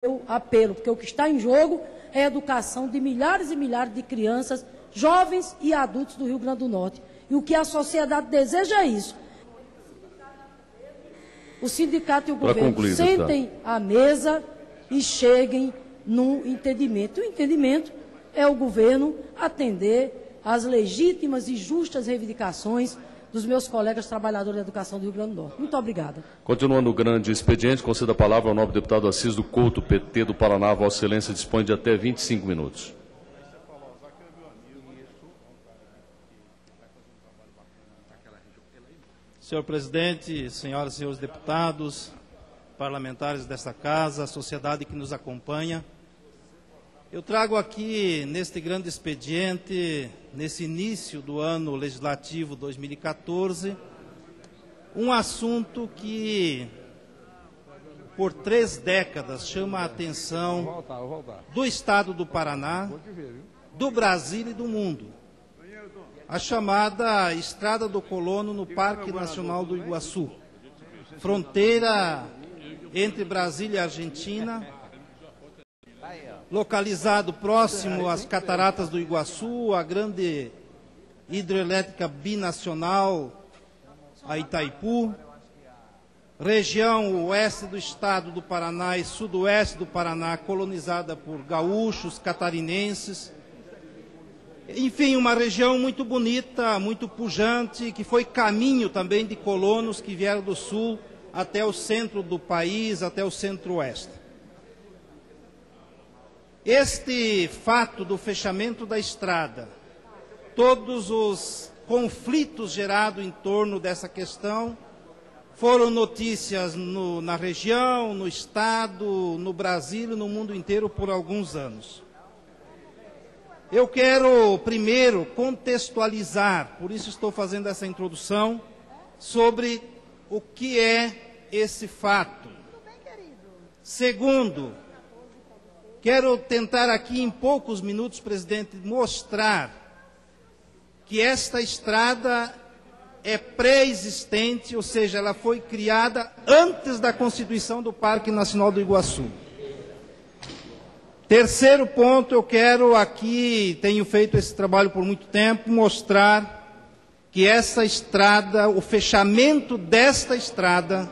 Eu apelo, porque o que está em jogo é a educação de milhares e milhares de crianças, jovens e adultos do Rio Grande do Norte. E o que a sociedade deseja é isso. O sindicato e o governo sentem à mesa e cheguem num entendimento. E o entendimento é o governo atender às legítimas e justas reivindicações dos meus colegas trabalhadores da educação do Rio Grande do Norte. Muito obrigada. Continuando o grande expediente, conceda a palavra ao nobre deputado Assis do Couto, PT do Paraná. Vossa Excelência dispõe de até 25 minutos. Senhor presidente, senhoras e senhores deputados, parlamentares desta casa, a sociedade que nos acompanha, eu trago aqui, neste grande expediente, nesse início do ano legislativo 2014, um assunto que, por 3 décadas, chama a atenção do Estado do Paraná, do Brasil e do mundo. A chamada Estrada do Colono no Parque Nacional do Iguaçu, fronteira entre Brasília e Argentina, localizado próximo às Cataratas do Iguaçu, a grande hidrelétrica binacional, a Itaipu, região oeste do estado do Paraná e sudoeste do Paraná, colonizada por gaúchos, catarinenses. Enfim, uma região muito bonita, muito pujante, que foi caminho também de colonos que vieram do sul até o centro do país, até o centro-oeste. Este fato do fechamento da estrada, todos os conflitos gerados em torno dessa questão, foram notícias na região, no estado, no Brasil e no mundo inteiro por alguns anos. Eu quero primeiro contextualizar, por isso estou fazendo essa introdução, sobre o que é esse fato. Segundo, quero tentar aqui em poucos minutos, presidente, mostrar que esta estrada é pré-existente, ou seja, ela foi criada antes da constituição do Parque Nacional do Iguaçu. Terceiro ponto, eu quero aqui, tenho feito esse trabalho por muito tempo, mostrar que essa estrada, o fechamento desta estrada,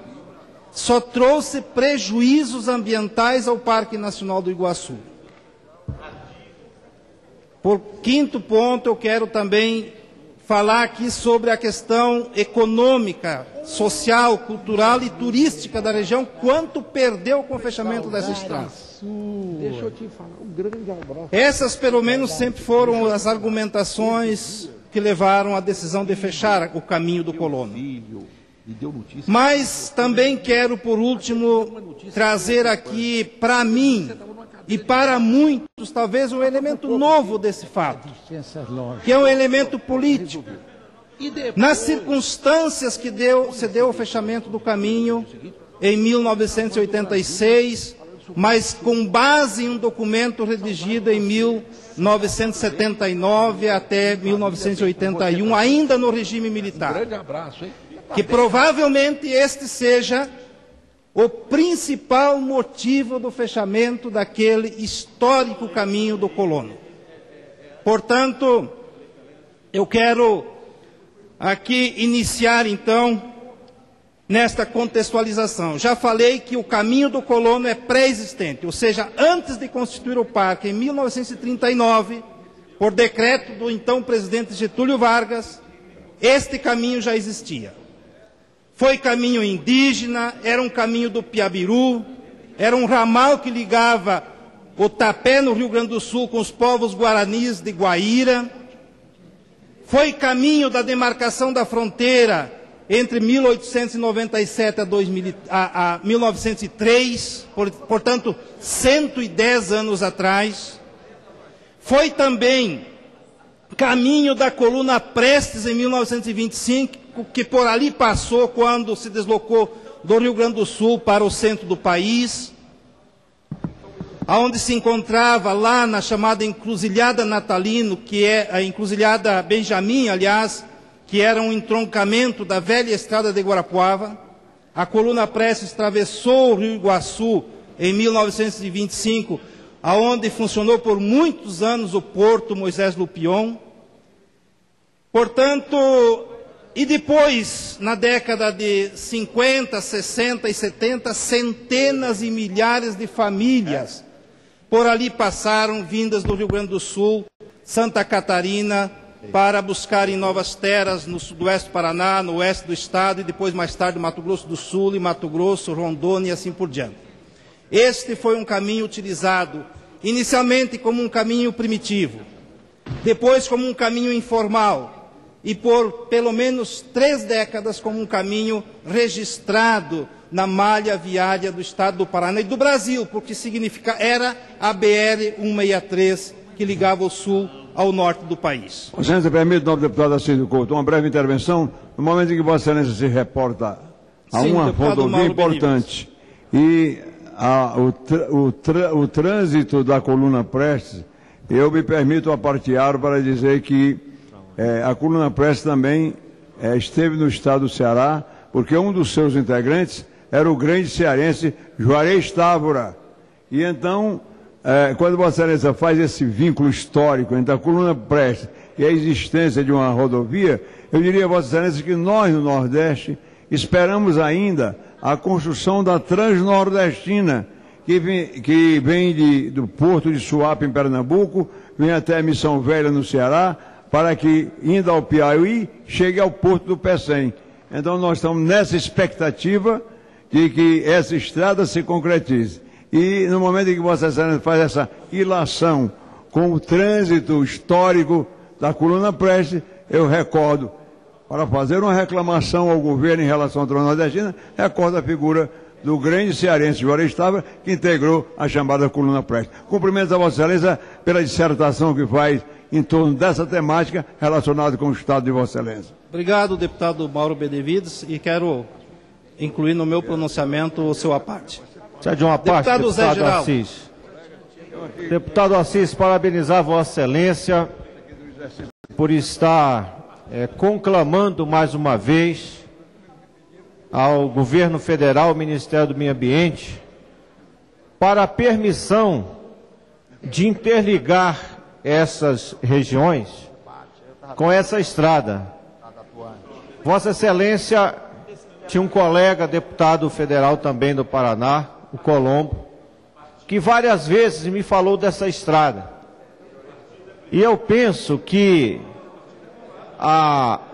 só trouxe prejuízos ambientais ao Parque Nacional do Iguaçu. Por quinto ponto, eu quero também falar aqui sobre a questão econômica, social, cultural e turística da região, quanto perdeu com o fechamento dessa estrada. Deixa eu te falar, um grande abraço. Essas, pelo menos, sempre foram as argumentações que levaram à decisão de fechar o caminho do colono. Mas também quero, por último, trazer aqui para mim e para muitos, talvez, um elemento novo desse fato, que é um elemento político. Nas circunstâncias que se deu o fechamento do caminho em 1986, mas com base em um documento redigido em 1979 até 1981, ainda no regime militar. Que provavelmente este seja o principal motivo do fechamento daquele histórico caminho do colono. Portanto, eu quero aqui iniciar então nesta contextualização. Já falei que o caminho do colono é pré-existente, ou seja, antes de constituir o parque, em 1939, por decreto do então presidente Getúlio Vargas, este caminho já existia. Foi caminho indígena, era um caminho do Piabiru, era um ramal que ligava o Tapé, no Rio Grande do Sul, com os povos guaranis de Guaíra. Foi caminho da demarcação da fronteira entre 1897 a 1903, portanto, 110 anos atrás. Foi também caminho da coluna Prestes em 1925, que por ali passou quando se deslocou do Rio Grande do Sul para o centro do país, aonde se encontrava lá na chamada Encruzilhada Natalino, que é a Encruzilhada Benjamin, aliás, que era um entroncamento da velha estrada de Guarapuava. A coluna Prestes atravessou o Rio Iguaçu em 1925, aonde funcionou por muitos anos o Porto Moisés Lupion. Portanto, e depois, na década de 50, 60 e 70, centenas e milhares de famílias por ali passaram, vindas do Rio Grande do Sul, Santa Catarina, para buscarem novas terras no sudoeste do Paraná, no oeste do estado, e depois, mais tarde, Mato Grosso do Sul, e Mato Grosso, Rondônia e assim por diante. Este foi um caminho utilizado inicialmente como um caminho primitivo, depois como um caminho informal, e por pelo menos 3 décadas como um caminho registrado na malha viária do estado do Paraná e do Brasil, porque era a BR-163 que ligava o sul ao norte do país. Vossa Excelência, permite, nobre deputado Assis do Couto, uma breve intervenção, no momento em que Vossa Excelência se reporta a uma rodovia importante e o trânsito da coluna Prestes, eu me permito apartear para dizer que a coluna Prestes também esteve no estado do Ceará, porque um dos seus integrantes era o grande cearense Juarez Távora. E então, quando Vossa Excelência faz esse vínculo histórico entre a coluna Prestes e a existência de uma rodovia, eu diria a Vossa Excelência que nós, no Nordeste, esperamos ainda a construção da Transnordestina, que vem do Porto de Suape, em Pernambuco, vem até a Missão Velha, no Ceará, para que, indo ao Piauí, chegue ao Porto do Pecém. Então, nós estamos nessa expectativa de que essa estrada se concretize. E, no momento em que Vossa Excelência faz essa ilação com o trânsito histórico da coluna Prestes, eu recordo, para fazer uma reclamação ao governo em relação à Transnordestina, recordo a figura do grande cearense Juarez Távora, que integrou a chamada coluna Prestes. Cumprimento a Vossa Excelência pela dissertação que faz em torno dessa temática relacionada com o Estado de Vossa Excelência. Obrigado, deputado Mauro Benevides, e quero incluir no meu pronunciamento o seu aparte. De uma parte, deputado Zé Geraldo Assis. Deputado Assis, parabenizar Vossa Excelência por estar conclamando mais uma vez ao Governo Federal, ao Ministério do Meio Ambiente, para a permissão de interligar essas regiões com essa estrada. Vossa Excelência tinha um colega deputado federal também do Paraná, o Colombo, que várias vezes me falou dessa estrada. E eu penso que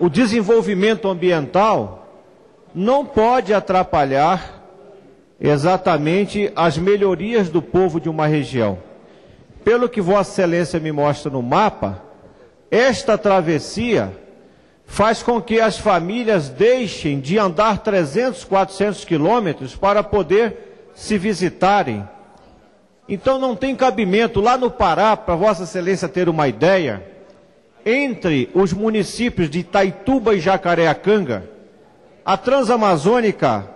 o desenvolvimento ambiental não pode atrapalhar exatamente as melhorias do povo de uma região. Pelo que Vossa Excelência me mostra no mapa, esta travessia faz com que as famílias deixem de andar 300, 400 quilômetros para poder se visitarem. Então não tem cabimento. Lá no Pará, para Vossa Excelência ter uma ideia, entre os municípios de Itaituba e Jacareacanga, a Transamazônica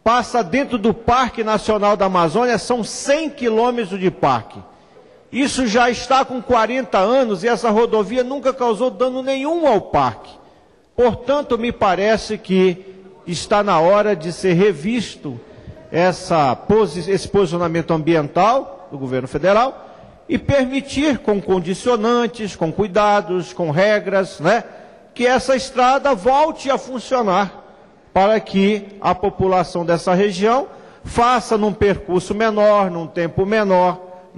passa dentro do Parque Nacional da Amazônia, são 100 quilômetros de parque. Isso já está com 40 anos e essa rodovia nunca causou dano nenhum ao parque. Portanto, me parece que está na hora de ser revisto esse posicionamento ambiental do governo federal e permitir, com condicionantes, com cuidados, com regras, que essa estrada volte a funcionar para que a população dessa região faça num percurso menor, num tempo menor,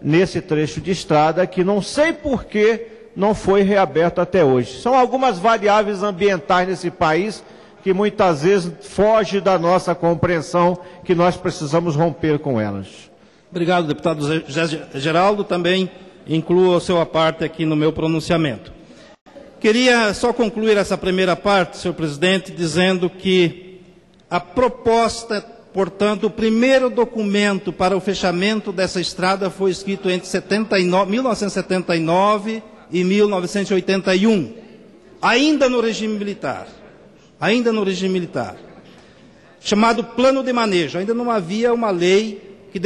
nesse trecho de estrada que não sei por que não foi reaberto até hoje. São algumas variáveis ambientais nesse país que muitas vezes foge da nossa compreensão, que nós precisamos romper com elas. Obrigado, deputado Geraldo. Também incluo o seu aparte aqui no meu pronunciamento. Queria só concluir essa primeira parte, senhor presidente, dizendo que a proposta, portanto, o primeiro documento para o fechamento dessa estrada foi escrito entre 1979 e 1981, ainda no regime militar, chamado Plano de Manejo. Ainda não havia uma lei que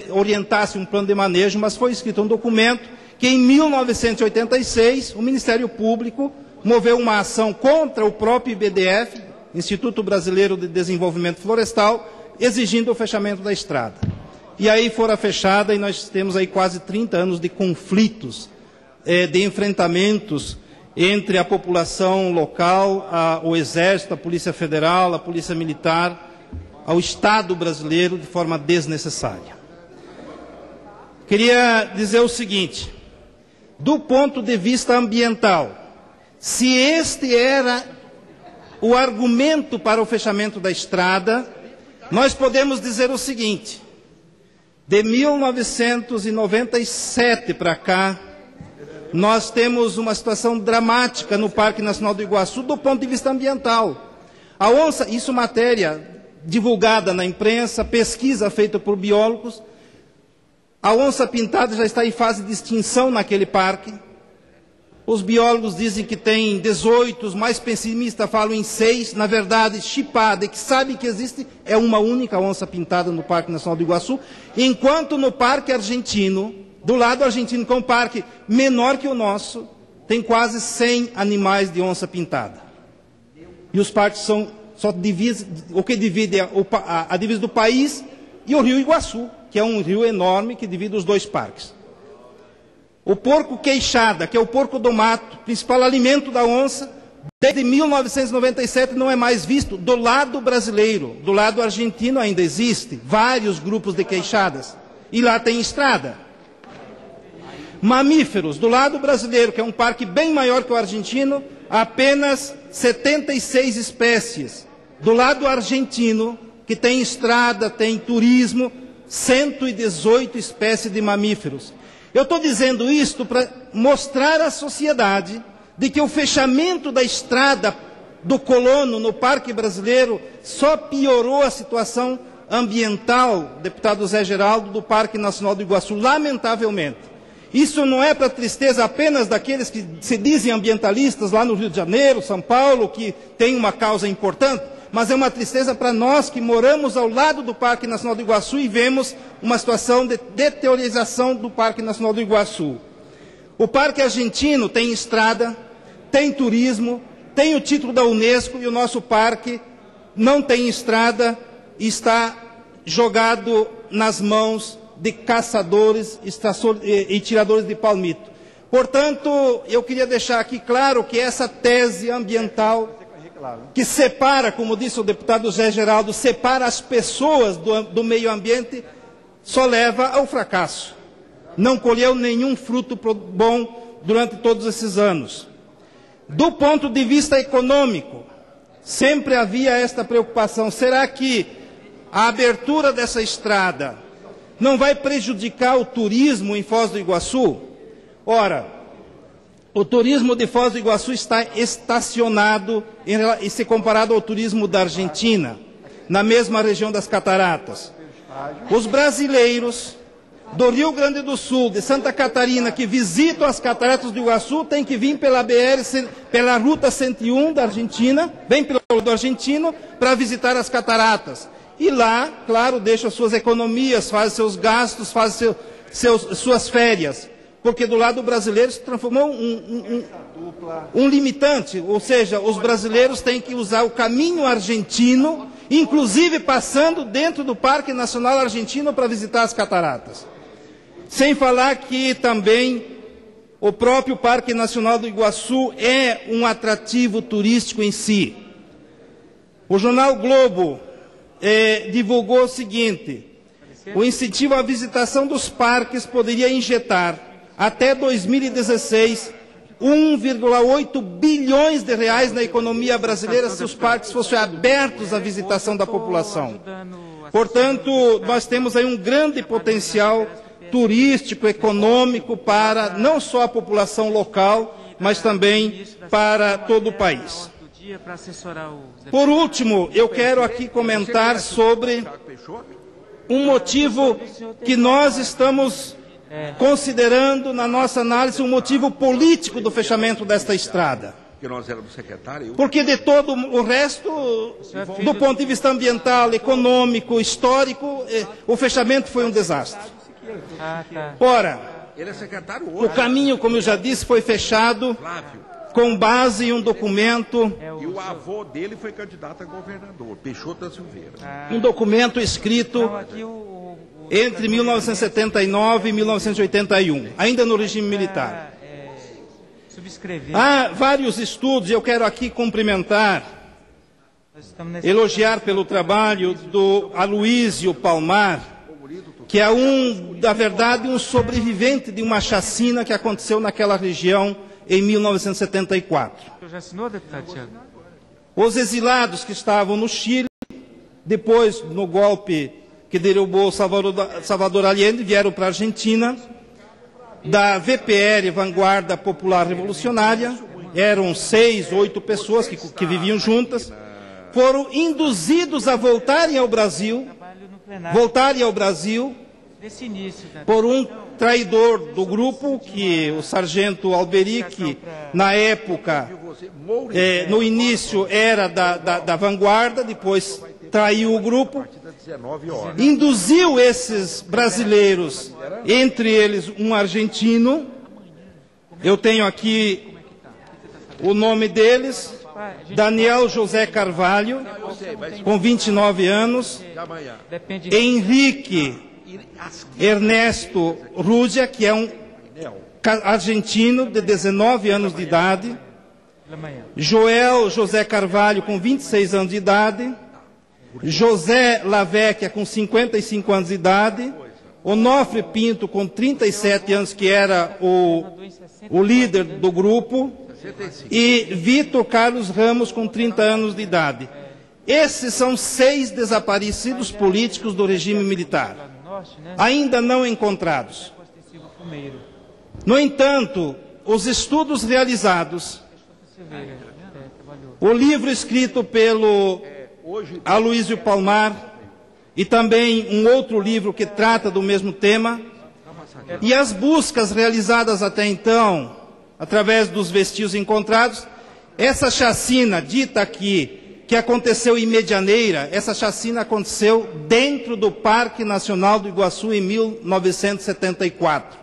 orientasse um plano de manejo, mas foi escrito um documento que em 1986 o Ministério Público moveu uma ação contra o próprio IBDF, Instituto Brasileiro de Desenvolvimento Florestal, exigindo o fechamento da estrada. E aí fora fechada, e nós temos aí quase 30 anos de conflitos, de enfrentamentos entre a população local, o Exército, a Polícia Federal, a Polícia Militar, ao Estado brasileiro de forma desnecessária. Queria dizer o seguinte, do ponto de vista ambiental, se este era o argumento para o fechamento da estrada, nós podemos dizer o seguinte, de 1997 para cá, nós temos uma situação dramática no Parque Nacional do Iguaçu do ponto de vista ambiental. A onça, isso matéria divulgada na imprensa, pesquisa feita por biólogos, a onça pintada já está em fase de extinção naquele parque. Os biólogos dizem que tem 18, os mais pessimistas falam em 6. Na verdade, chipada, que sabe que existe, é uma única onça pintada no Parque Nacional do Iguaçu, enquanto no Parque Argentino, do lado argentino, que é um parque menor que o nosso, tem quase 100 animais de onça pintada. E os parques são só o que divide a divisa do país e o rio Iguaçu, que é um rio enorme que divide os dois parques. O porco queixada, que é o porco do mato, principal alimento da onça, desde 1997 não é mais visto do lado brasileiro. Do lado argentino ainda existe vários grupos de queixadas. E lá tem estrada. Mamíferos, do lado brasileiro, que é um parque bem maior que o argentino, apenas 76 espécies. Do lado argentino, que tem estrada, tem turismo, 118 espécies de mamíferos. Eu estou dizendo isto para mostrar à sociedade de que o fechamento da estrada do colono no Parque Brasileiro só piorou a situação ambiental, deputado Zé Geraldo, do Parque Nacional do Iguaçu, lamentavelmente. Isso não é para tristeza apenas daqueles que se dizem ambientalistas lá no Rio de Janeiro, São Paulo, que tem uma causa importante, mas é uma tristeza para nós que moramos ao lado do Parque Nacional do Iguaçu e vemos uma situação de deteriorização do Parque Nacional do Iguaçu. O Parque Argentino tem estrada, tem turismo, tem o título da Unesco e o nosso parque não tem estrada e está jogado nas mãos de caçadores e tiradores de palmito. Portanto, eu queria deixar aqui claro que essa tese ambiental que separa, como disse o deputado Zé Geraldo, separa as pessoas do meio ambiente, só leva ao fracasso. Não colheu nenhum fruto bom durante todos esses anos. Do ponto de vista econômico, sempre havia esta preocupação. Será que a abertura dessa estrada não vai prejudicar o turismo em Foz do Iguaçu? Ora, o turismo de Foz do Iguaçu está estacionado e se comparado ao turismo da Argentina, na mesma região das cataratas. Os brasileiros do Rio Grande do Sul, de Santa Catarina, que visitam as cataratas do Iguaçu, têm que vir pela Ruta 101 da Argentina, vem pelo do argentino, para visitar as cataratas. E lá, claro, deixa suas economias, faz seus gastos, faz suas férias. Porque do lado brasileiro se transformou um limitante, ou seja, os brasileiros têm que usar o caminho argentino, inclusive passando dentro do Parque Nacional Argentino para visitar as cataratas. Sem falar que também o próprio Parque Nacional do Iguaçu é um atrativo turístico em si. O jornal Globo divulgou o seguinte: o incentivo à visitação dos parques poderia injetar até 2016 1,8 bilhões de reais na economia brasileira se os parques fossem abertos à visitação da população. Portanto, nós temos aí um grande potencial turístico, econômico para não só a população local, mas também para todo o país. Por último, eu quero aqui comentar sobre um motivo que nós estamos considerando na nossa análise um motivo político do fechamento desta estrada. Porque de todo o resto, do ponto de vista ambiental, econômico, histórico, o fechamento foi um desastre. Ora, o caminho, como eu já disse, foi fechado com base em um documento... E o avô dele foi candidato a governador, Peixoto da Silveira. Um documento escrito entre 1979 e 1981, ainda no regime militar. Há vários estudos, eu quero aqui cumprimentar, elogiar pelo trabalho do Aloísio Palmar, que é na verdade, um sobrevivente de uma chacina que aconteceu naquela região em 1974. Já assinou, deputado Thiago? Os exilados que estavam no Chile, depois, no golpe que derrubou Salvador Allende, vieram para a Argentina, da VPR, Vanguarda Popular Revolucionária, eram 6, 8 pessoas que viviam juntas, foram induzidos a voltarem ao Brasil, por um traidor do grupo, que o sargento Alberic, na época, no início era da Vanguarda, depois traiu o grupo, induziu esses brasileiros, entre eles um argentino, eu tenho aqui o nome deles, Daniel José Carvalho, com 29 anos, Henrique Ernesto Rúdia, que é um argentino de 19 anos de idade, Joel José Carvalho, com 26 anos de idade, José Lavecchia, com 55 anos de idade, Onofre Pinto, com 37 anos, que era o líder do grupo, e Vitor Carlos Ramos, com 30 anos de idade. Esses são 6 desaparecidos políticos do regime militar, ainda não encontrados. No entanto, os estudos realizados, o livro escrito pelo Aloísio Palmar e também um outro livro que trata do mesmo tema, e as buscas realizadas até então, através dos vestígios encontrados, essa chacina dita aqui, que aconteceu em Medianeira, essa chacina aconteceu dentro do Parque Nacional do Iguaçu em 1974.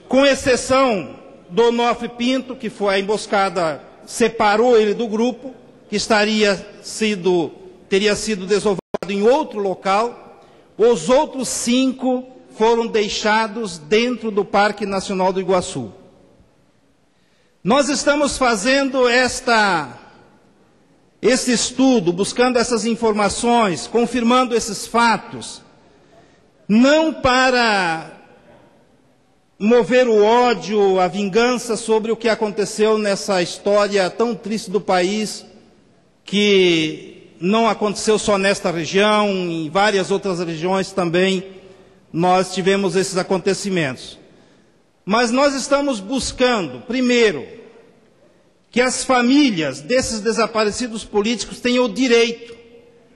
Com exceção do Onofre Pinto, que foi a emboscada, separou ele do grupo, que teria sido desovado em outro local, os outros 5 foram deixados dentro do Parque Nacional do Iguaçu. Nós estamos fazendo esse estudo, buscando essas informações, confirmando esses fatos, não para mover o ódio, a vingança sobre o que aconteceu nessa história tão triste do país, que não aconteceu só nesta região, em várias outras regiões também nós tivemos esses acontecimentos. Mas nós estamos buscando, primeiro, que as famílias desses desaparecidos políticos tenham o direito,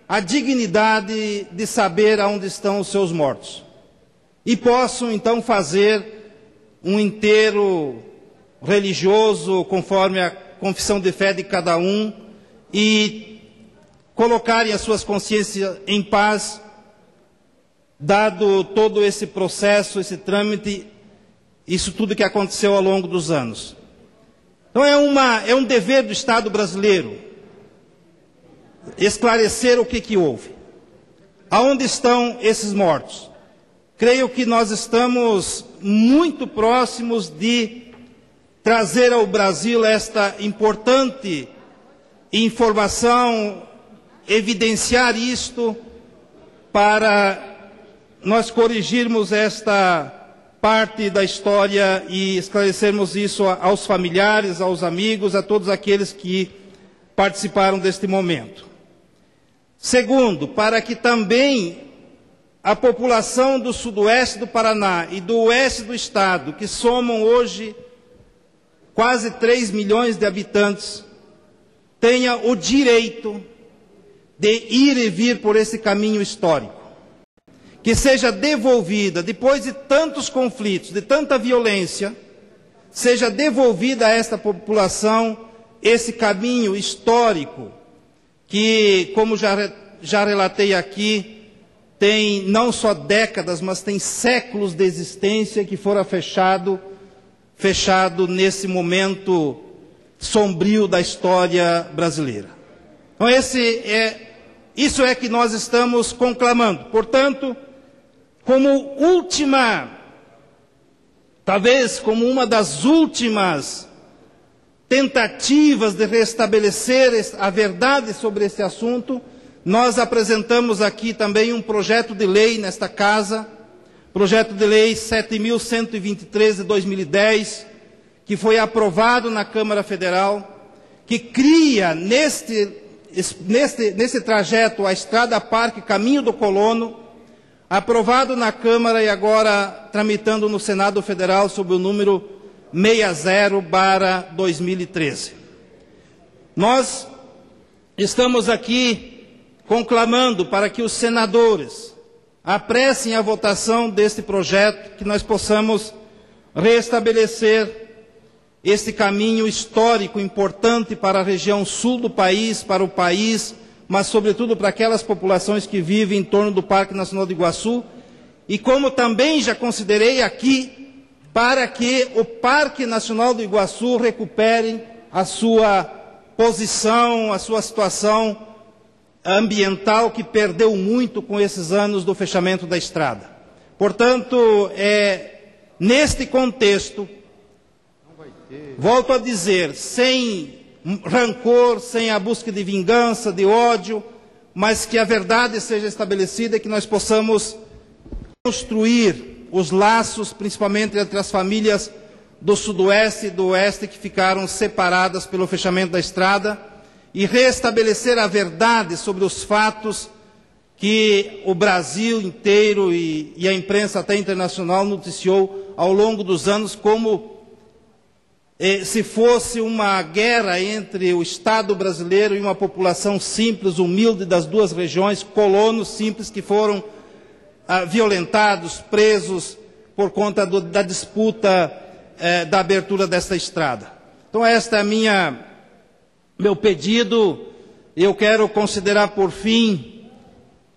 a dignidade de saber aonde estão os seus mortos. E possam, então, fazer um enterro religioso, conforme a confissão de fé de cada um, e colocarem as suas consciências em paz, dado todo esse processo, esse trâmite, isso tudo que aconteceu ao longo dos anos. Então é um dever do Estado brasileiro esclarecer o que houve. Aonde estão esses mortos? Creio que nós estamos muito próximos de trazer ao Brasil esta importante informação, evidenciar isto para nós corrigirmos esta parte da história e esclarecermos isso aos familiares, aos amigos, a todos aqueles que participaram deste momento. Segundo, para que também a população do sudoeste do Paraná e do oeste do estado, que somam hoje quase 3 milhões de habitantes, tenha o direito de ir e vir por esse caminho histórico. Que seja devolvida, depois de tantos conflitos, de tanta violência, seja devolvida a esta população esse caminho histórico, que, como já relatei aqui, tem não só décadas, mas tem séculos de existência, que fora fechado nesse momento sombrio da história brasileira. Então isso é que nós estamos conclamando. Portanto, como última, talvez como uma das últimas tentativas de restabelecer a verdade sobre esse assunto, nós apresentamos aqui também um projeto de lei nesta casa, projeto de lei 7.123 de 2010, que foi aprovado na Câmara Federal, que cria nesse trajeto a Estrada Parque Caminho do Colono, aprovado na Câmara e agora tramitando no Senado Federal sob o número 60/2013. Nós estamos aqui conclamando para que os senadores apressem a votação deste projeto, que nós possamos restabelecer este caminho histórico importante para a região sul do país, para o país, mas sobretudo para aquelas populações que vivem em torno do Parque Nacional do Iguaçu, e como também já considerei aqui, para que o Parque Nacional do Iguaçu recupere a sua posição, a sua situação ambiental que perdeu muito com esses anos do fechamento da estrada. Portanto, neste contexto, volto a dizer, sem rancor, sem a busca de vingança, de ódio, mas que a verdade seja estabelecida e que nós possamos construir os laços, principalmente entre as famílias do Sudoeste e do Oeste que ficaram separadas pelo fechamento da estrada, e restabelecer a verdade sobre os fatos que o Brasil inteiro e a imprensa até internacional noticiou ao longo dos anos, como se fosse uma guerra entre o Estado brasileiro e uma população simples, humilde das duas regiões, colonos simples que foram violentados, presos por conta da disputa da abertura desta estrada. Então esta é meu pedido. Eu quero considerar por fim,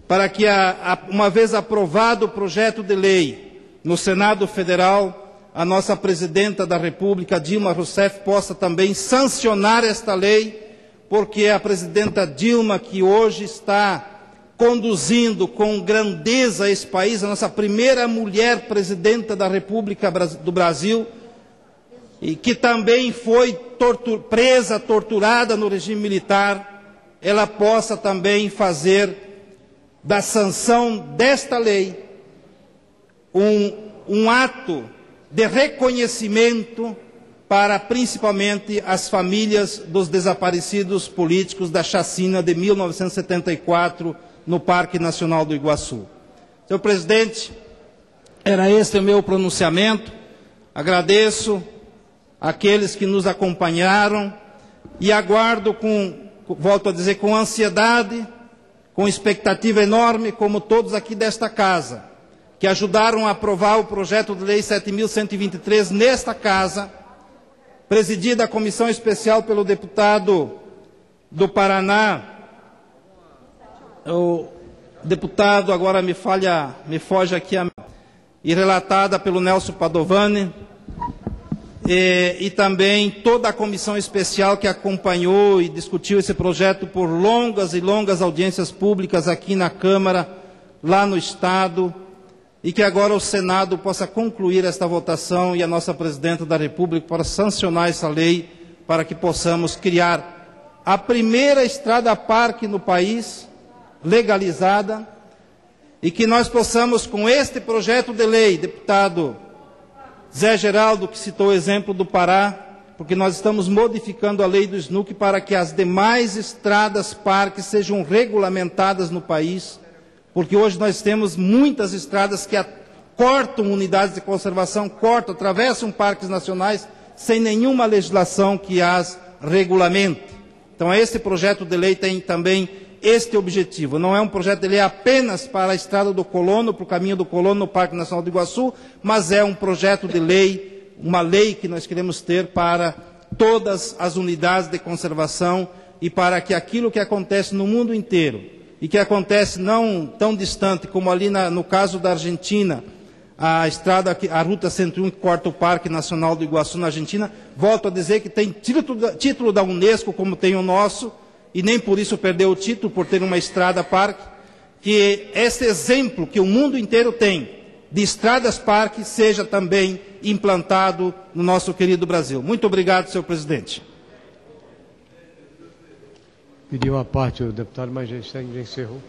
para que uma vez aprovado o projeto de lei no Senado Federal, a nossa Presidenta da República, Dilma Rousseff, possa também sancionar esta lei, porque a Presidenta Dilma, que hoje está conduzindo com grandeza esse país, a nossa primeira mulher Presidenta da República do Brasil, e que também foi presa, torturada no regime militar, ela possa também fazer da sanção desta lei um ato de reconhecimento para principalmente as famílias dos desaparecidos políticos da chacina de 1974 no Parque Nacional do Iguaçu. Senhor presidente, era esse o meu pronunciamento. Agradeço aqueles que nos acompanharam e aguardo volto a dizer, com ansiedade, com expectativa enorme, como todos aqui desta casa, que ajudaram a aprovar o projeto de lei 7.123 nesta casa, presidida a comissão especial pelo deputado do Paraná, o deputado, agora me foge aqui, e relatada pelo Nelson Padovani, e também toda a comissão especial que acompanhou e discutiu esse projeto por longas e longas audiências públicas aqui na Câmara, lá no Estado, e que agora o Senado possa concluir esta votação e a nossa Presidenta da República para sancionar essa lei, para que possamos criar a primeira estrada parque no país, legalizada, e que nós possamos, com este projeto de lei, deputado Zé Geraldo, que citou o exemplo do Pará, porque nós estamos modificando a lei do SNUC para que as demais estradas parques sejam regulamentadas no país, porque hoje nós temos muitas estradas que cortam unidades de conservação, atravessam parques nacionais sem nenhuma legislação que as regulamente. Então esse projeto de lei tem também este objetivo. Não é um projeto de lei apenas para a Estrada do Colono, para o Caminho do Colono no Parque Nacional do Iguaçu, mas é um projeto de lei, uma lei que nós queremos ter para todas as unidades de conservação e para que aquilo que acontece no mundo inteiro e que acontece não tão distante como ali no caso da Argentina, a estrada, a Ruta 101 que corta o Parque Nacional do Iguaçu na Argentina. Volto a dizer que tem título da Unesco, como tem o nosso, e nem por isso perdeu o título, por ter uma estrada-parque, que esse exemplo que o mundo inteiro tem de estradas-parque seja também implantado no nosso querido Brasil. Muito obrigado, senhor presidente. Pediu uma parte o deputado, mas já encerrou.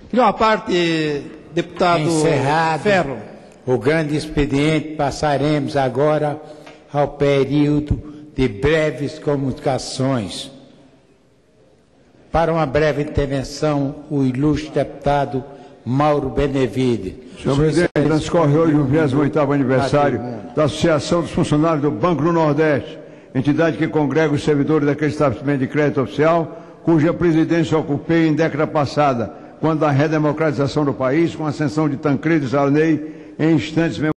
Pediu uma parte, deputado Encerrado Ferro. O grande expediente, passaremos agora ao período de breves comunicações. Para uma breve intervenção, o ilustre deputado Mauro Benevides. Senhor presidente, transcorre hoje o 28º aniversário da Associação dos Funcionários do Banco do Nordeste, entidade que congrega os servidores daquele estabelecimento de crédito oficial, cuja presidência ocupei em década passada, quando da redemocratização do país, com a ascensão de Tancredo Sarney, em instantes